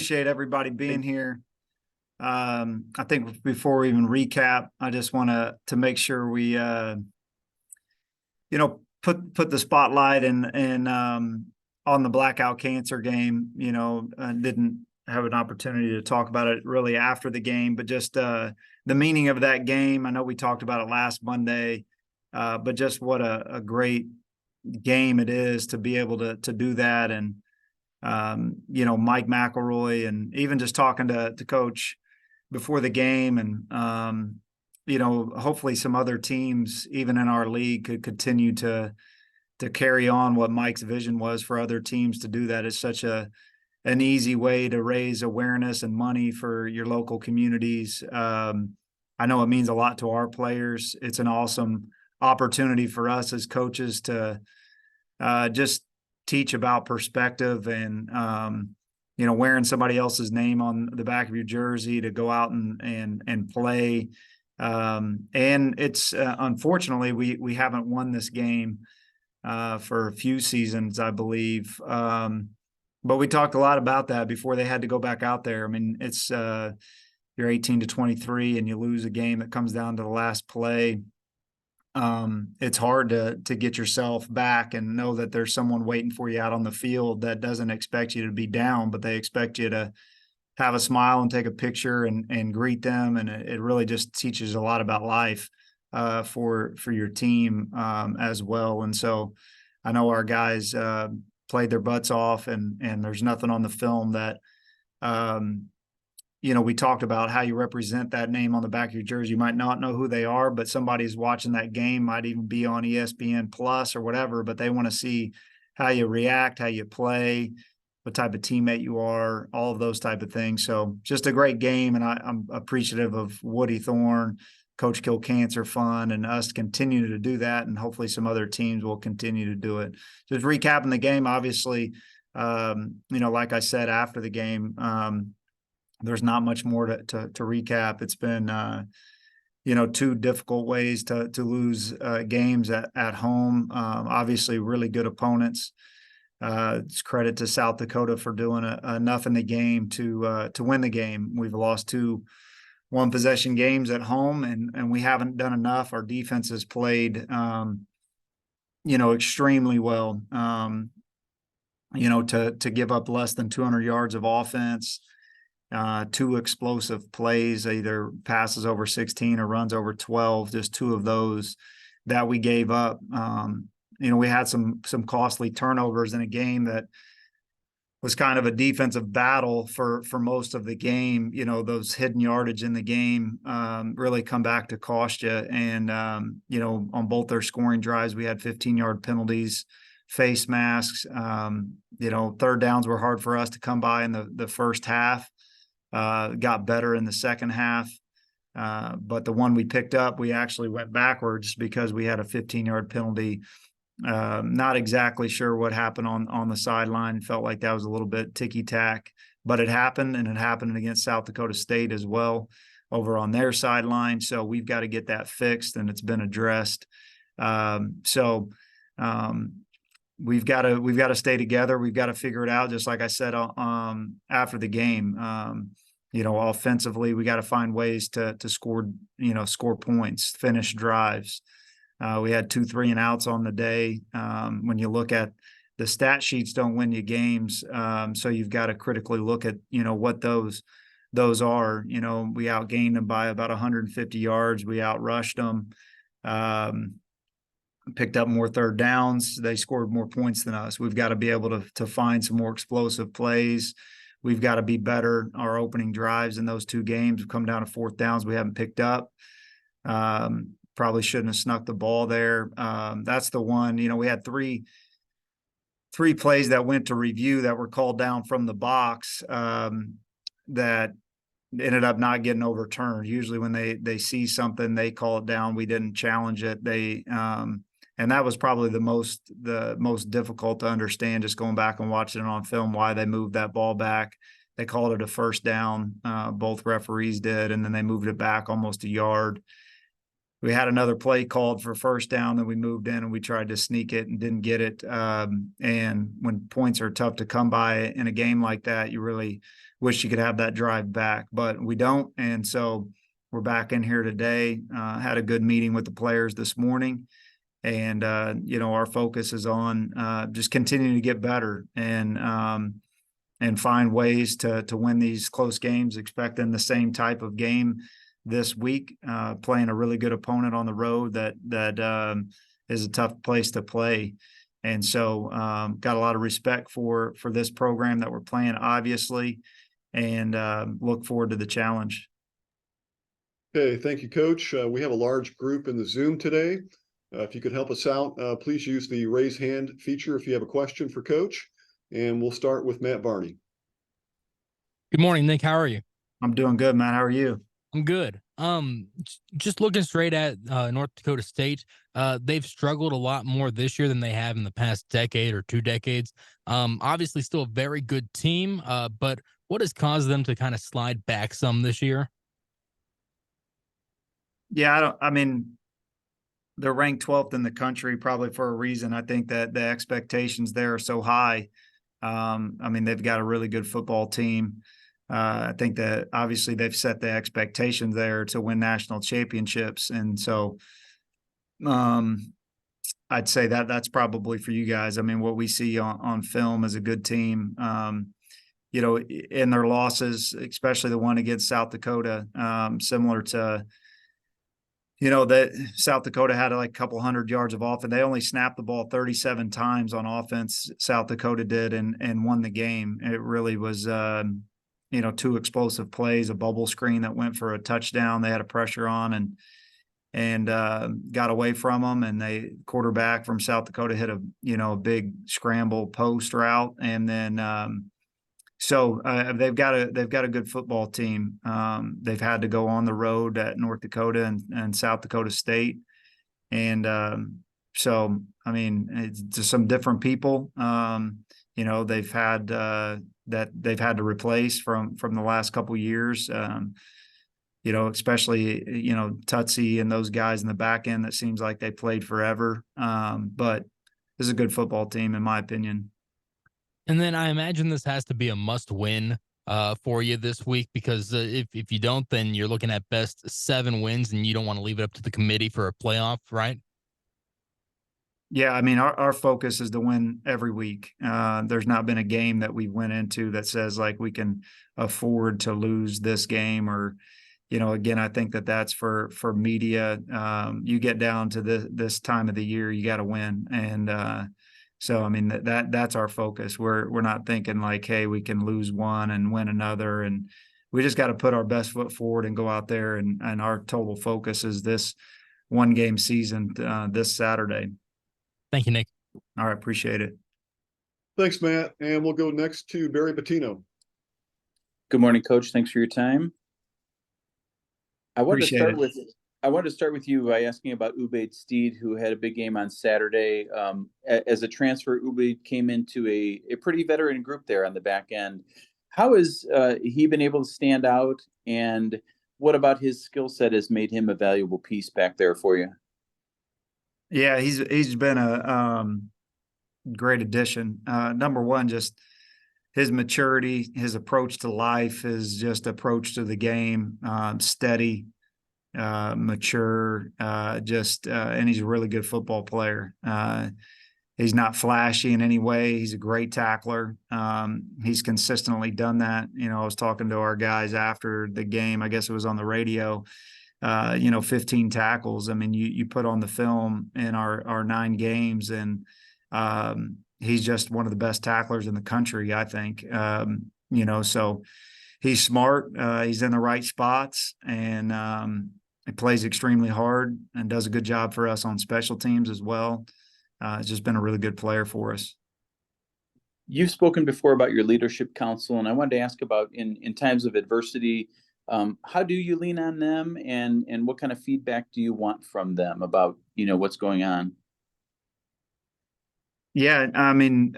appreciate everybody being here. I think before we even recap, I just want to make sure we put the spotlight and on the Blackout Cancer game. Didn't have an opportunity to talk about it really after the game, but just the meaning of that game. I know we talked about it last Monday, but just what a great game it is to be able to do that. And Mike McElroy, and even just talking to Coach before the game, and hopefully some other teams, even in our league, could continue to carry on what Mike's vision was for other teams to do that. Is such an easy way to raise awareness and money for your local communities. I know it means a lot to our players. It's an awesome opportunity for us as coaches to just teach about perspective and wearing somebody else's name on the back of your jersey to go out and play. And it's unfortunately we haven't won this game for a few seasons, I believe. But we talked a lot about that before they had to go back out there. I mean, it's you're 18-23 and you lose a game that comes down to the last play. It's hard to get yourself back and know that there's someone waiting for you out on the field that doesn't expect you to be down, but they expect you to have a smile and take a picture and greet them. And it really just teaches a lot about life for your team as well. And so I know our guys played their butts off, and there's nothing on the film that we talked about how you represent that name on the back of your jersey. You might not know who they are, but somebody's watching that game, might even be on ESPN Plus or whatever, but they want to see how you react, how you play, what type of teammate you are, all of those type of things. So just a great game, and I'm appreciative of Woody Thorne, Coach Kill Cancer Fund, and us continue to do that, and hopefully some other teams will continue to do it. Just recapping the game, obviously, like I said after the game, there's not much more to recap. It's been, two difficult ways to lose games at home. Obviously, really good opponents. It's credit to South Dakota for doing enough in the game to win the game. We've lost 2 one-possession games at home, and we haven't done enough. Our defense has played, extremely well. To give up less than 200 yards of offense. 2 explosive plays, either passes over 16 or runs over 12, just 2 of those that we gave up. We had some costly turnovers in a game that was kind of a defensive battle for most of the game. Those hidden yardage in the game really come back to cost you. And, on both their scoring drives, we had 15-yard penalties, face masks. Third downs were hard for us to come by in the first half. Got better in the second half. But the one we picked up, we actually went backwards because we had a 15-yard penalty. Not exactly sure what happened on the sideline. Felt like that was a little bit ticky-tack, but it happened, and it happened against South Dakota State as well over on their sideline. So we've got to get that fixed, and it's been addressed. We've got to stay together. We've got to figure it out. Just like I said after the game, offensively, we got to find ways to score points, finish drives. We had 2 3-and-outs on the day. When you look at the stat sheets, don't win you games. So you've got to critically look at what those are. We outgained them by about 150 yards. We outrushed them. Picked up more third downs. They scored more points than us. We've got to be able to find some more explosive plays. We've got to be better. Our opening drives in those 2 games have come down to 4th downs we haven't picked up. Probably shouldn't have snuck the ball there. That's the one. We had three plays that went to review that were called down from the box that ended up not getting overturned. Usually when they see something, they call it down. We didn't challenge it. And that was probably the most difficult to understand, just going back and watching it on film, why they moved that ball back. They called it a first down. Both referees did, and then they moved it back almost a yard. We had another play called for first down, then we moved in and we tried to sneak it and didn't get it. And when points are tough to come by in a game like that, you really wish you could have that drive back, but we don't. And so we're back in here today. Had a good meeting with the players this morning, and our focus is on just continuing to get better and find ways to win these close games, expecting the same type of game this week, playing a really good opponent on the road that is a tough place to play. And so got a lot of respect for this program that we're playing, obviously, and look forward to the challenge. Okay, thank you, Coach. We have a large group in the Zoom today. If you could help us out, please use the raise hand feature if you have a question for Coach. And we'll start with Matt Barney. Good morning, Nick. How are you? I'm doing good, man. How are you? I'm good. Just looking straight at North Dakota State, they've struggled a lot more this year than they have in the past decade or 2 decades. Obviously still a very good team, but what has caused them to kind of slide back some this year? Yeah, I mean, they're ranked 12th in the country probably for a reason. I think that the expectations there are so high. I mean, they've got a really good football team. I think that obviously they've set the expectations there to win national championships. And so I'd say that that's probably for you guys. I mean, what we see on film is a good team. In their losses, especially the one against South Dakota, similar to that South Dakota had like a couple hundred yards of offense. They only snapped the ball 37 times on offense. South Dakota did and won the game. It really was, 2 explosive plays, a bubble screen that went for a touchdown. They had a pressure on and got away from them. And they quarterback from South Dakota hit a big scramble post route. And then, So they've got a good football team. They've had to go on the road at North Dakota and South Dakota State, and so I mean, it's just some different people. They've had that they've had to replace from the last couple of years. Especially Tutsi and those guys in the back end that seems like they played forever. But this is a good football team, in my opinion. And then I imagine this has to be a must-win for you this week, because if you don't, then you're looking at best 7 wins, and you don't want to leave it up to the committee for a playoff, right? Yeah, I mean, our focus is to win every week. There's not been a game that we went into that says like we can afford to lose this game, or again, I think that's for media. You get down to this time of the year, you got to win, and so, I mean, that's our focus. We're not thinking like, hey, we can lose one and win another. And we just got to put our best foot forward and go out there. And our total focus is this 1-game season this Saturday. Thank you, Nick. All right. Appreciate it. Thanks, Matt. And we'll go next to Barry Patino. Good morning, Coach. Thanks for your time. I wanted to start with you by asking about Ubayd Steed, who had a big game on Saturday. As a transfer, Ubayd came into a pretty veteran group there on the back end. How has he been able to stand out, and what about his skill set has made him a valuable piece back there for you? Yeah, he's been a great addition. Number one, just his maturity, his approach to life, his just approach to the game, steady, mature, and he's a really good football player. He's not flashy in any way. He's a great tackler. He's consistently done that. I was talking to our guys after the game, I guess it was on the radio, 15 tackles. I mean, you put on the film in our 9 games, and he's just one of the best tacklers in the country, I think. So he's smart. He's in the right spots, and he plays extremely hard and does a good job for us on special teams as well. It's just been a really good player for us. You've spoken before about your leadership council, and I wanted to ask about in times of adversity, how do you lean on them, and what kind of feedback do you want from them about, what's going on? Yeah, I mean,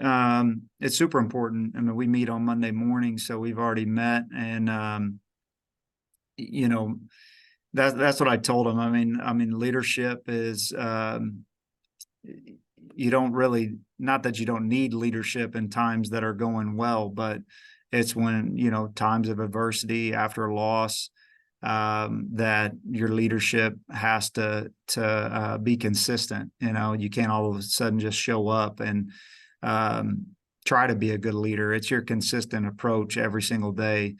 it's super important. I mean, we meet on Monday morning, so we've already met, and that's what I told them. I mean, leadership is you don't really, not that you don't need leadership in times that are going well, but It's when, times of adversity after a loss, that your leadership has to be consistent. You can't all of a sudden just show up and try to be a good leader. It's your consistent approach every single day,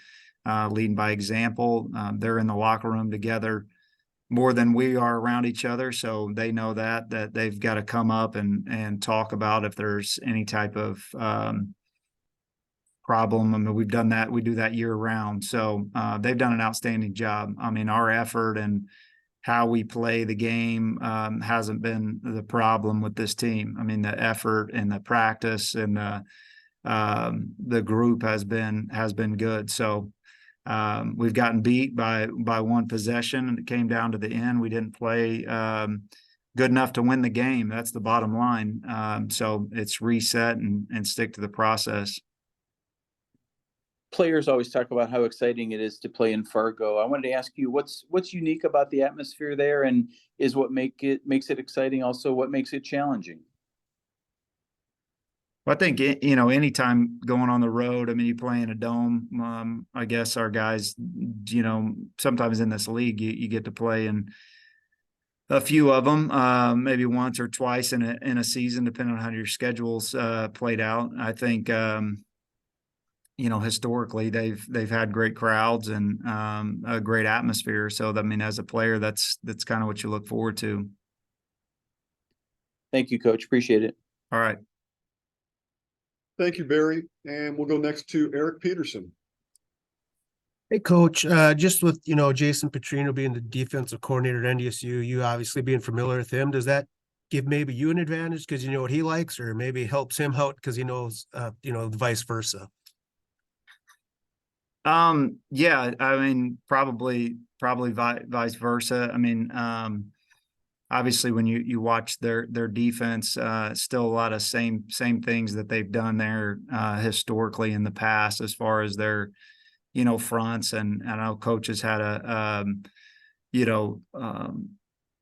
leading by example. They're in the locker room together more than we are around each other, so they know that they've got to come up and talk about if there's any type of problem. I mean, we've done that. We do that year round. So they've done an outstanding job. I mean, our effort and how we play the game hasn't been the problem with this team. I mean, the effort and the practice and the group has been good. So we've gotten beat by one possession, and it came down to the end. We didn't play good enough to win the game. That's the bottom line. So it's reset and stick to the process. Players always talk about how exciting it is to play in Fargo. I wanted to ask you what's unique about the atmosphere there, and is what makes it exciting also what makes it challenging? Well, I think, anytime going on the road, I mean, you play in a dome. I guess our guys, sometimes in this league, you get to play in a few of them, maybe once or twice in a season, depending on how your schedule's played out. I think, historically they've had great crowds and a great atmosphere. So, I mean, as a player, that's kind of what you look forward to. Thank you, Coach. Appreciate it. All right. Thank you, Barry. And we'll go next to Eric Peterson. Hey, Coach, just with, Jason Petrino being the defensive coordinator at NDSU, you obviously being familiar with him, does that give maybe you an advantage because you know what he likes, or maybe helps him out because he knows, vice versa? Yeah, I mean, probably vice versa. I mean, obviously when you watch their defense, still a lot of same things that they've done there historically in the past, as far as their fronts. And I know Coach has had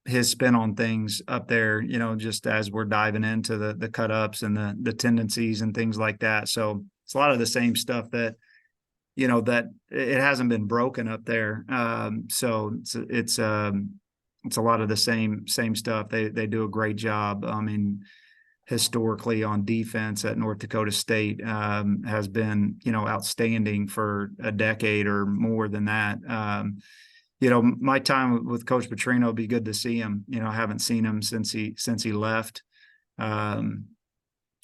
his spin on things up there, just as we're diving into the cut ups and the tendencies and things like that. So it's a lot of the same stuff that that it hasn't been broken up there. So it's a lot of the same stuff. They do a great job. I mean, historically on defense at North Dakota State has been, outstanding for a decade or more than that. My time with Coach Petrino, it'd be good to see him. I haven't seen him since he left.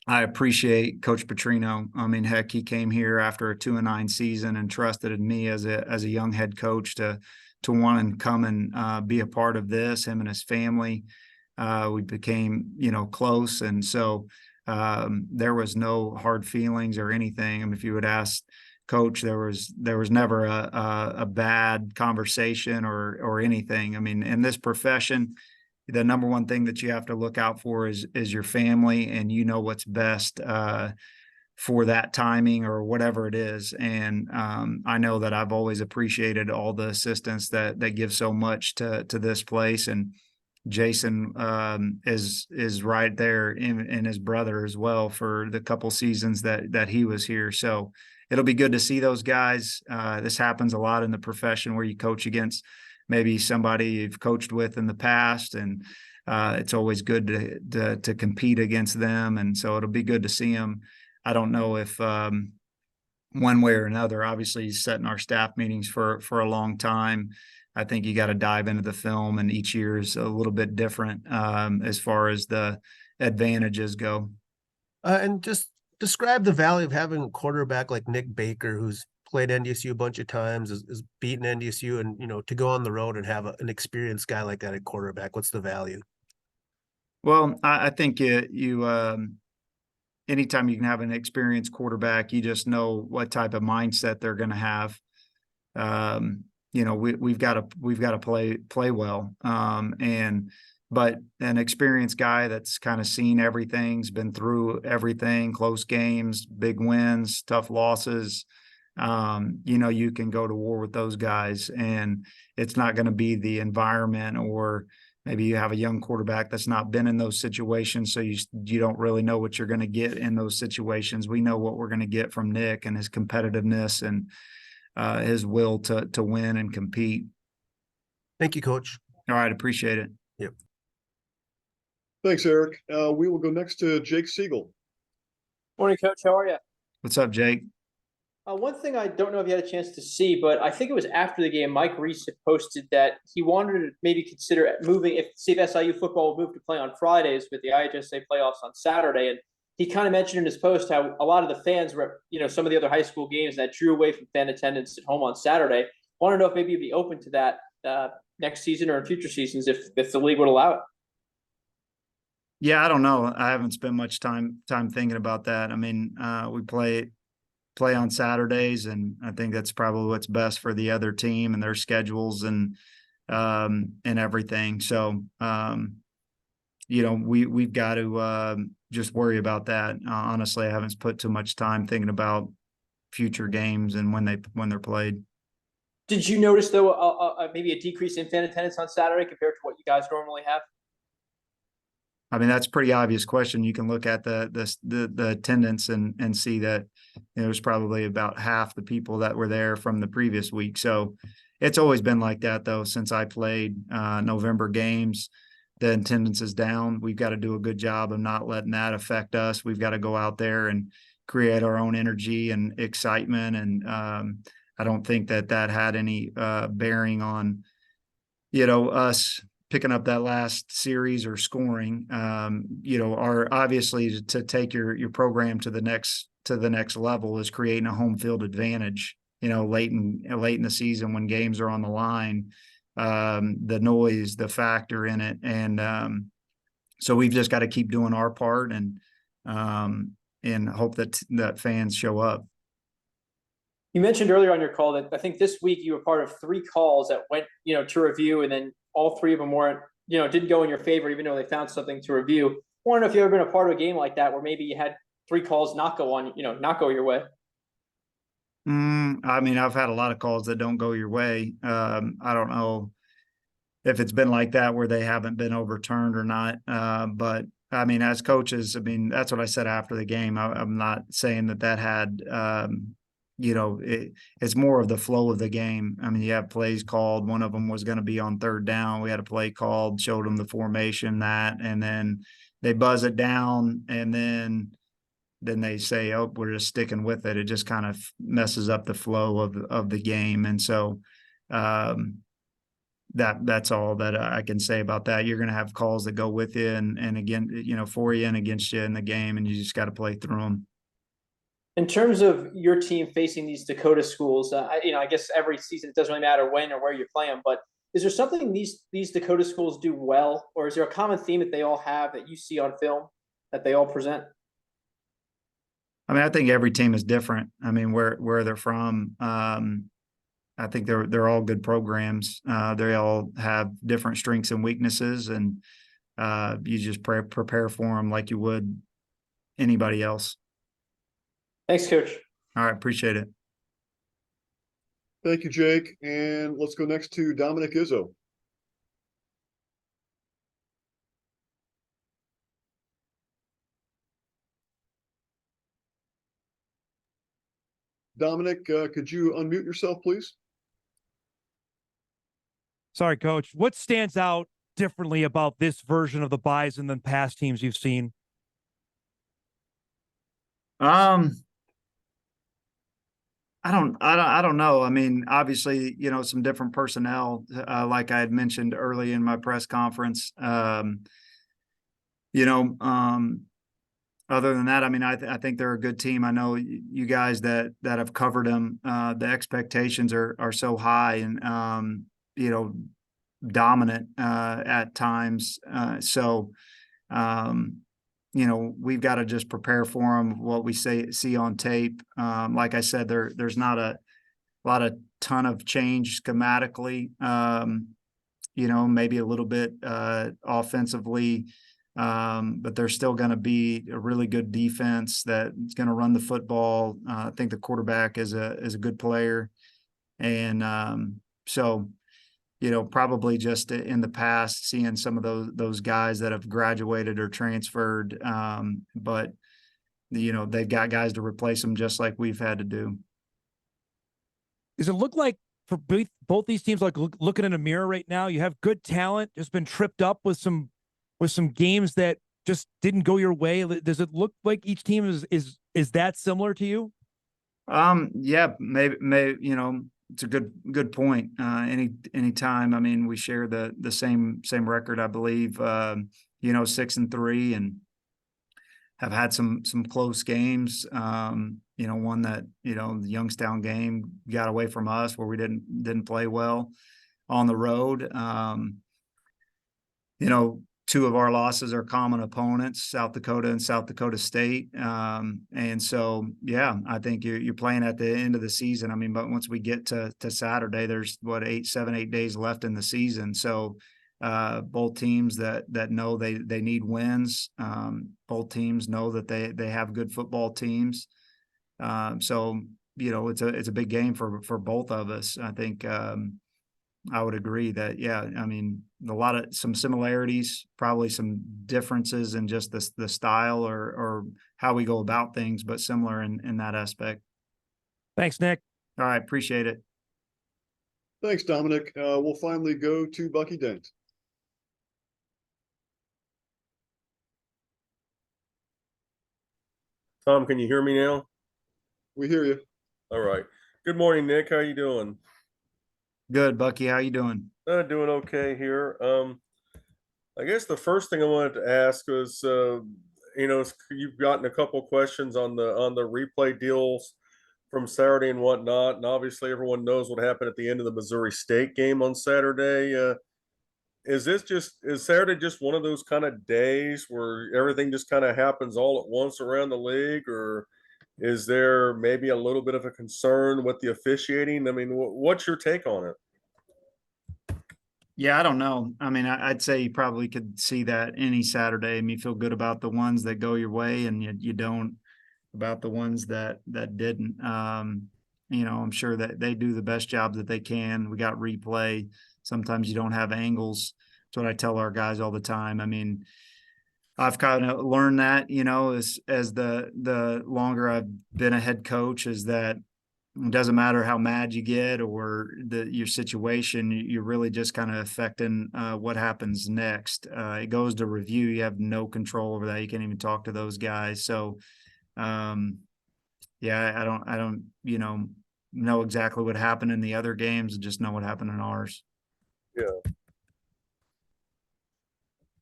I appreciate Coach Petrino. I mean, heck, he came here after a 2-9 season and trusted in me as a young head coach to want and come and be a part of this. Him and his family, we became close, and so there was no hard feelings or anything. I mean, if you would ask Coach, there was never a bad conversation or anything. I mean, in this profession, the number one thing that you have to look out for is your family, and what's best for that timing or whatever it is. And I know that I've always appreciated all the assistance that give so much to this place. And Jason is right there in his brother as well for the couple seasons that he was here. So it'll be good to see those guys. This happens a lot in the profession where you coach against maybe somebody you've coached with in the past, and it's always good to compete against them. And so it'll be good to see them. I don't know if one way or another, obviously he's sat in our staff meetings for a long time. I think you got to dive into the film, and each year is a little bit different as far as the advantages go. And just describe the value of having a quarterback like Nick Baker, who's played NDSU a bunch of times, is beaten NDSU, and to go on the road and have an experienced guy like that at quarterback. What's the value? Well, I think you anytime you can have an experienced quarterback, you just know what type of mindset they're going to have. We've got to play well. But an experienced guy that's kind of seen everything's been through everything, close games, big wins, tough losses. You can go to war with those guys, and it's not going to be the environment or maybe you have a young quarterback that's not been in those situations, so you don't really know what you're going to get in those situations. We know what we're going to get from Nick and his competitiveness and his will to win and compete. Thank you, Coach. All right, appreciate it. Yep. Thanks, Eric. We will go next to Jake Siegel. Morning, Coach. How are you? What's up, Jake? One thing I don't know if you had a chance to see, but I think it was after the game, Mike Reese had posted that he wanted to maybe consider moving, see if SIU football would move to play on Fridays with the IHSA playoffs on Saturday. And he kind of mentioned in his post how a lot of the fans were, some of the other high school games that drew away from fan attendance at home on Saturday. Want to know if maybe you'd be open to that next season or in future seasons if the league would allow it. Yeah, I don't know. I haven't spent much time thinking about that. I mean, we play on Saturdays, and I think that's probably what's best for the other team and their schedules and everything. So, we've got to just worry about that. Honestly, I haven't put too much time thinking about future games and when they're played. Did you notice though maybe a decrease in fan attendance on Saturday compared to what you guys normally have? I mean, that's a pretty obvious question. You can look at the attendance and see that there's probably about half the people that were there from the previous week. So it's always been like that, though, since I played November games. The attendance is down. We've got to do a good job of not letting that affect us. We've got to go out there and create our own energy and excitement. And I don't think that had any bearing on, us picking up that last series or scoring. Are obviously to take your program to the next level is creating a home field advantage, late in the season when games are on the line, the noise, the factor in it. And so we've just got to keep doing our part and hope that fans show up. You mentioned earlier on your call that I think this week you were part of 3 calls that went, to review, and then all 3 of them weren't, didn't go in your favor, even though they found something to review. I wonder if you've ever been a part of a game like that where maybe you had 3 calls not go your way. I mean, I've had a lot of calls that don't go your way. I don't know if it's been like that where they haven't been overturned or not. But I mean, as coaches, I mean, that's what I said after the game. I'm not saying that had, it's more of the flow of the game. I mean, you have plays called. One of them was going to be on 3rd down. We had a play called, showed them the formation, and then they buzz it down, and then they say, "Oh, we're just sticking with it." It just kind of messes up the flow of the game. And so that's all that I can say about that. You're going to have calls that go with you and again, for you and against you in the game, and you just got to play through them. In terms of your team facing these Dakota schools, I guess every season it doesn't really matter when or where you play them, but is there something these Dakota schools do well, or is there a common theme that they all have that you see on film that they all present? I mean, I think every team is different. I mean, where they're from, I think they're all good programs. They all have different strengths and weaknesses, and you just prepare for them like you would anybody else. Thanks, Coach. All right, appreciate it. Thank you, Jake. And let's go next to Dominic Izzo. Dominic, could you unmute yourself, please? Sorry, Coach. What stands out differently about this version of the Bison than past teams you've seen? I don't know. I mean, obviously, some different personnel, like I had mentioned early in my press conference. Other than that, I mean, I think they're a good team. I know you guys that have covered them. The expectations are so high and dominant at times. We've got to just prepare for them. What we see on tape. Like I said, there's not a ton of change schematically. Maybe a little bit offensively. But there's still going to be a really good defense that's going to run the football. I think the quarterback is a good player. And probably just in the past, seeing some of those guys that have graduated or transferred. But they've got guys to replace them just like we've had to do. Does it look like for both these teams, like looking in a mirror right now, you have good talent, just been tripped up with some games that just didn't go your way? Does it look like each team is that similar to you? Yeah, maybe, it's a good point. Any time. I mean, we share the same record, I believe, 6-3, and have had some close games. One that, the Youngstown game got away from us where we didn't play well on the road. Two of our losses are common opponents, South Dakota and South Dakota State. And so, yeah, I think you're playing at the end of the season. I mean, but once we get to Saturday, there's 8 days left in the season. So both teams that know they need wins. Both teams know that they have good football teams. So, it's a big game for both of us. I think I would agree that, yeah, I mean, some similarities, probably some differences in just the style or how we go about things, but similar in that aspect. Thanks, Nick. All right. Appreciate it. Thanks, Dominic. We'll finally go to Bucky Dent. Tom, can you hear me now? We hear you. All right. Good morning, Nick. How you doing? Good, Bucky. How you doing? Doing okay here. I guess the first thing I wanted to ask was, you've gotten a couple questions on the replay deals from Saturday and whatnot, and obviously everyone knows what happened at the end of the Missouri State game on Saturday. Is Saturday just one of those kind of days where everything just kind of happens all at once around the league, or is there maybe a little bit of a concern with the officiating? I mean, what's your take on it? Yeah, I don't know. I mean, I'd say you probably could see that any Saturday. I mean, you feel good about the ones that go your way, and you don't about the ones that didn't. I'm sure that they do the best job that they can. We got replay. Sometimes you don't have angles. That's what I tell our guys all the time. I mean, I've kind of learned that, as the longer I've been a head coach, is that it doesn't matter how mad you get or your situation, you're really just kind of affecting what happens next. It goes to review. You have no control over that. You can't even talk to those guys. So, yeah, I don't, know exactly what happened in the other games. Just know what happened in ours. Yeah.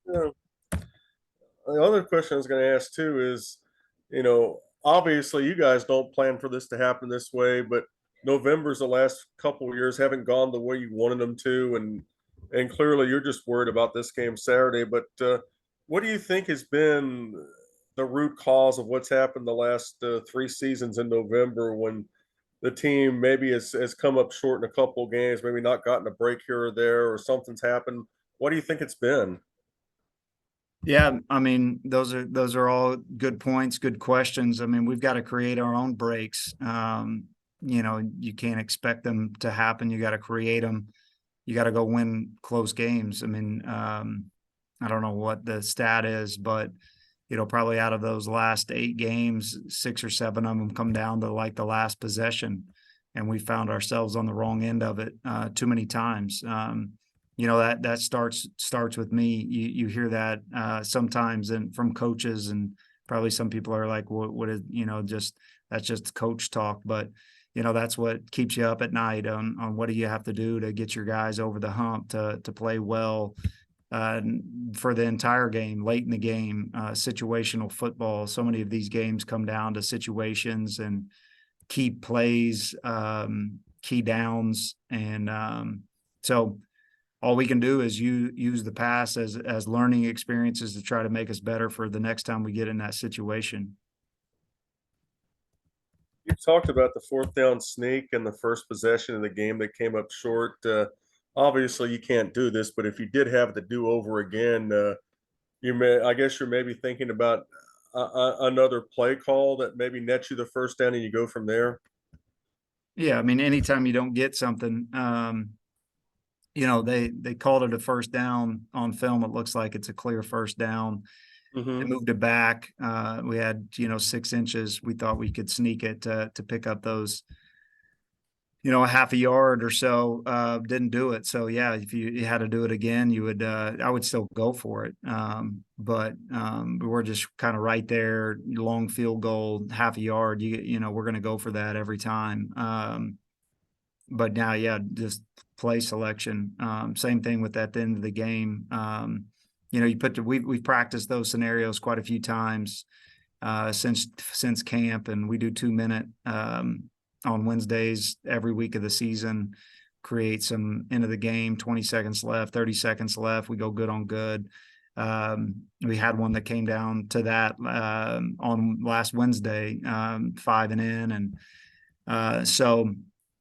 The other question I was going to ask too is, obviously you guys don't plan for this to happen this way, but November's the last couple of years haven't gone the way you wanted them to, and clearly you're just worried about this game Saturday. But what do you think has been the root cause of what's happened the last 3 seasons in November, when the team maybe has come up short in a couple of games, maybe not gotten a break here or there, or something's happened? What do you think it's been? Yeah, I mean, those are all good points, good questions. I mean, we've got to create our own breaks. You can't expect them to happen. You got to create them. You got to go win close games. I mean, I don't know what the stat is, but probably out of those last 8 games, 6 or 7 of them come down to like the last possession, and we found ourselves on the wrong end of it too many times. That starts with me. You hear that sometimes and from coaches, and probably some people are like, what is, that's just coach talk. But, that's what keeps you up at night on what do you have to do to get your guys over the hump to play well for the entire game, late in the game, situational football. So many of these games come down to situations and key plays, key downs. And so all we can do is use the past as learning experiences to try to make us better for the next time we get in that situation. You talked about the 4th down sneak and the first possession of the game that came up short. Obviously, you can't do this, but if you did have the do-over again, I guess you're maybe thinking about another play call that maybe nets you the first down and you go from there. Yeah, I mean, anytime you don't get something, you know, they called it a first down on film. It looks like it's a clear first down. They moved it back. We had, 6 inches. We thought we could sneak it to pick up those, a half a yard or so. Didn't do it. So yeah, if you had to do it again, you would, I would still go for it. But we're just kind of right there, long field goal, half a yard. We're going to go for that every time. But now, yeah, just play selection. Same thing with at the end of the game. We've practiced those scenarios quite a few times since camp, and we do 2-minute on Wednesdays every week of the season. Create some end of the game, 20 seconds left, 30 seconds left. We go good on good. We had one that came down to that on last Wednesday, 5 and in, and so.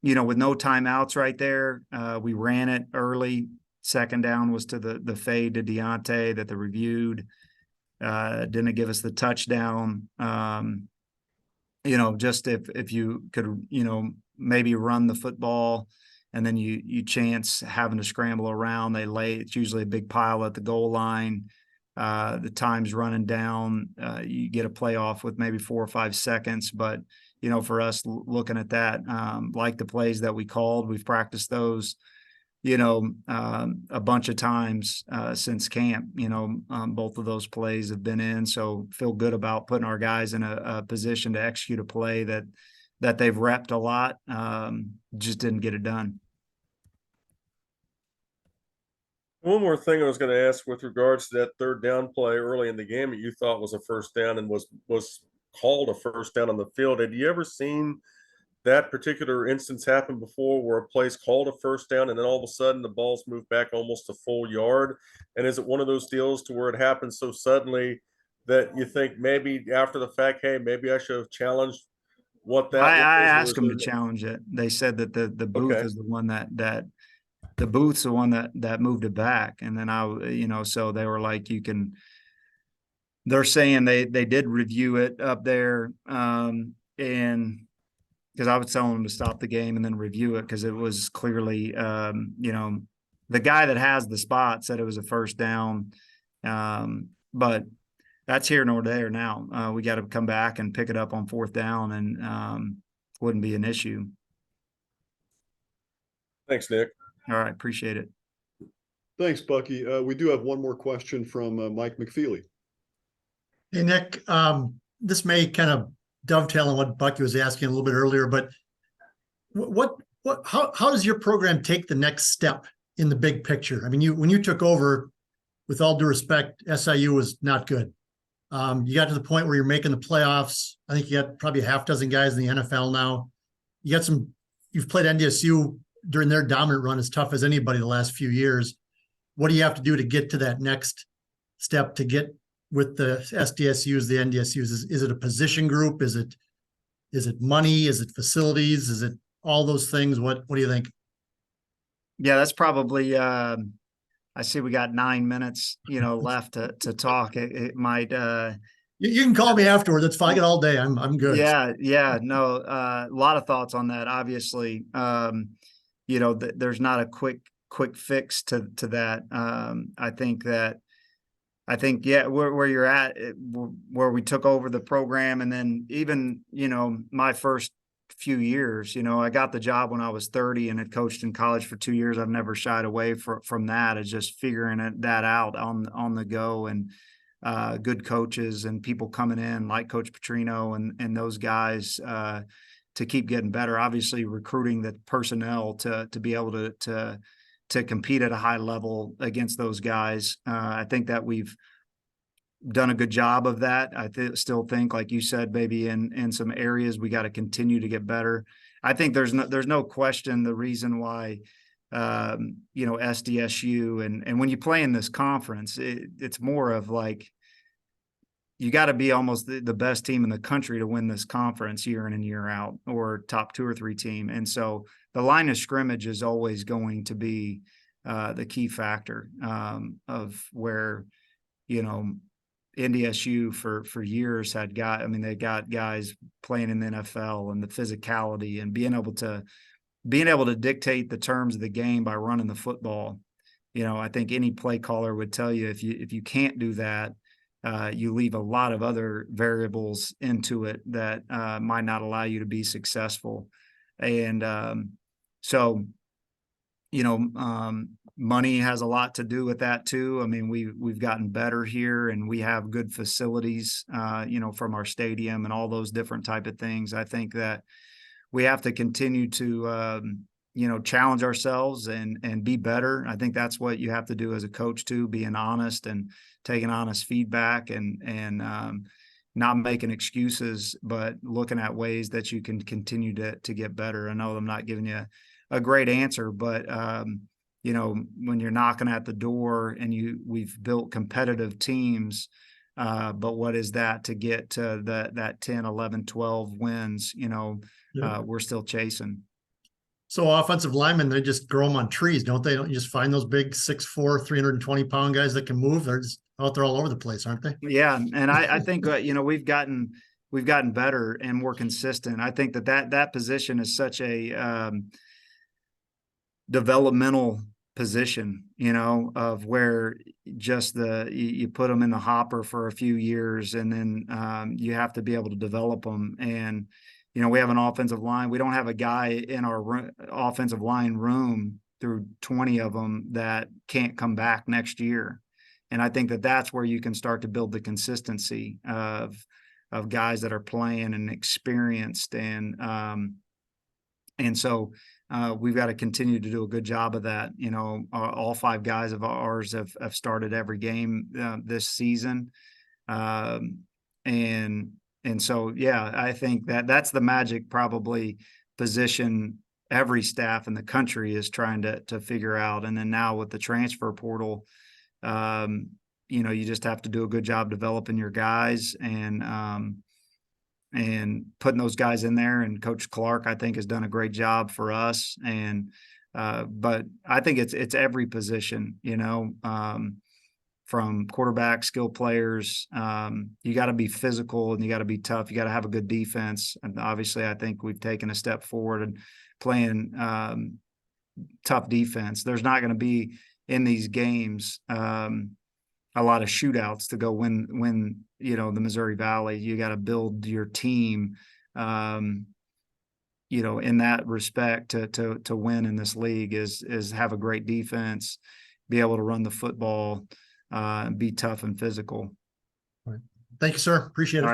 With no timeouts right there, we ran it early. Second down was to the fade to Deontay that they reviewed. Didn't give us the touchdown. Just if you could, maybe run the football and then you chance having to scramble around. It's usually a big pile at the goal line. The time's running down. You get a playoff with maybe 4 or 5 seconds, but for us looking at that, like the plays that we called, we've practiced those, a bunch of times since camp. Both of those plays have been in, so feel good about putting our guys in a position to execute a play that they've repped a lot. Just didn't get it done. One more thing I was going to ask with regards to that third down play early in the game that you thought was a first down and was called a first down on the field. Had you ever seen that particular instance happen before, where a play's called a first down and then all of a sudden the ball's moved back almost a full yard? And is it one of those deals to where it happens so suddenly that you think maybe after the fact, hey, maybe I should have challenged what that I asked them to challenge it. They said that the booth is the one that the booth's the one that moved it back. And then so they were like, they're saying they did review it up there. And because I was telling them to stop the game and then review it, because it was clearly, the guy that has the spot said it was a first down. But that's here nor there now. We got to come back and pick it up on 4th down, and wouldn't be an issue. Thanks, Nick. All right. Appreciate it. Thanks, Bucky. We do have one more question from Mike McFeely. Hey, Nick, this may kind of dovetail on what Bucky was asking a little bit earlier, but how does your program take the next step in the big picture? I mean, when you took over, with all due respect, SIU was not good. You got to the point where you're making the playoffs. I think you got probably a half dozen guys in the NFL now. You've played NDSU during their dominant run as tough as anybody the last few years. What do you have to do to get to that next step, to get with the SDSUs, the NDSUs? Is it a position group? Is it money? Is it facilities? Is it all those things? What do you think? Yeah, that's probably, I see we got 9 minutes, left to talk. It might, you can call me afterward. That's fine. I get all day. I'm good. Yeah. No, a lot of thoughts on that. Obviously, there's not a quick fix to that. I think, where you're at, where we took over the program, and then even, my first few years, I got the job when I was 30 and had coached in college for 2 years. I've never shied away from that. It's just figuring that out on the go, and good coaches and people coming in like Coach Petrino and those guys to keep getting better. Obviously, recruiting the personnel to be able to compete at a high level against those guys. I think that we've done a good job of that. I still think, like you said, maybe in some areas we got to continue to get better. I think there's no question the reason why SDSU and when you play in this conference, it's more of like you got to be almost the best team in the country to win this conference year in and year out, or top 2 or 3 team. And so the line of scrimmage is always going to be the key factor of where, NDSU for years they got guys playing in the NFL, and the physicality and being able to, being able to dictate the terms of the game by running the football. You know, I think any play caller would tell you if you can't do that, you leave a lot of other variables into it that might not allow you to be successful. And so, you know, money has a lot to do with that too. I mean, we've gotten better here, and we have good facilities, you know, from our stadium and all those different type of things. I think that we have to continue to, you know, challenge ourselves and be better. I think that's what you have to do as a coach too, being honest and taking honest feedback and not making excuses, but looking at ways that you can continue to get better. I know I'm not giving you a great answer, but you know, when you're knocking at the door and we've built competitive teams, but what is that to get to that 10, 11, 12 wins, you know, we're still chasing. So offensive linemen, they just grow them on trees, don't they? Don't you just find those big 6'4", 320-pound guys that can move? They're just out there all over the place, aren't they? Yeah. And I think, you know, we've gotten better and more consistent. I think that position is such a developmental position, you know, of where just you put them in the hopper for a few years, and then you have to be able to develop them. And, you know, we have an offensive line. We don't have a guy in our offensive line room through 20 of them that can't come back next year. And I think that's where you can start to build the consistency of guys that are playing and experienced. And so we've got to continue to do a good job of that. You know, all 5 guys of ours have started every game this season. And so, yeah, I think that's the magic probably position every staff in the country is trying to figure out. And then now with the transfer portal, you know, you just have to do a good job developing your guys and putting those guys in there. And Coach Clark, I think, has done a great job for us. And but I think it's every position, you know, from quarterback, skill players. You got to be physical and you got to be tough. You got to have a good defense. And obviously, I think we've taken a step forward and playing tough defense. There's not going to be in these games a lot of shootouts to go win, you know, the Missouri Valley. You got to build your team, you know, in that respect to win in this league is have a great defense, be able to run the football, be tough and physical. Thank you, sir. Appreciate it. All right.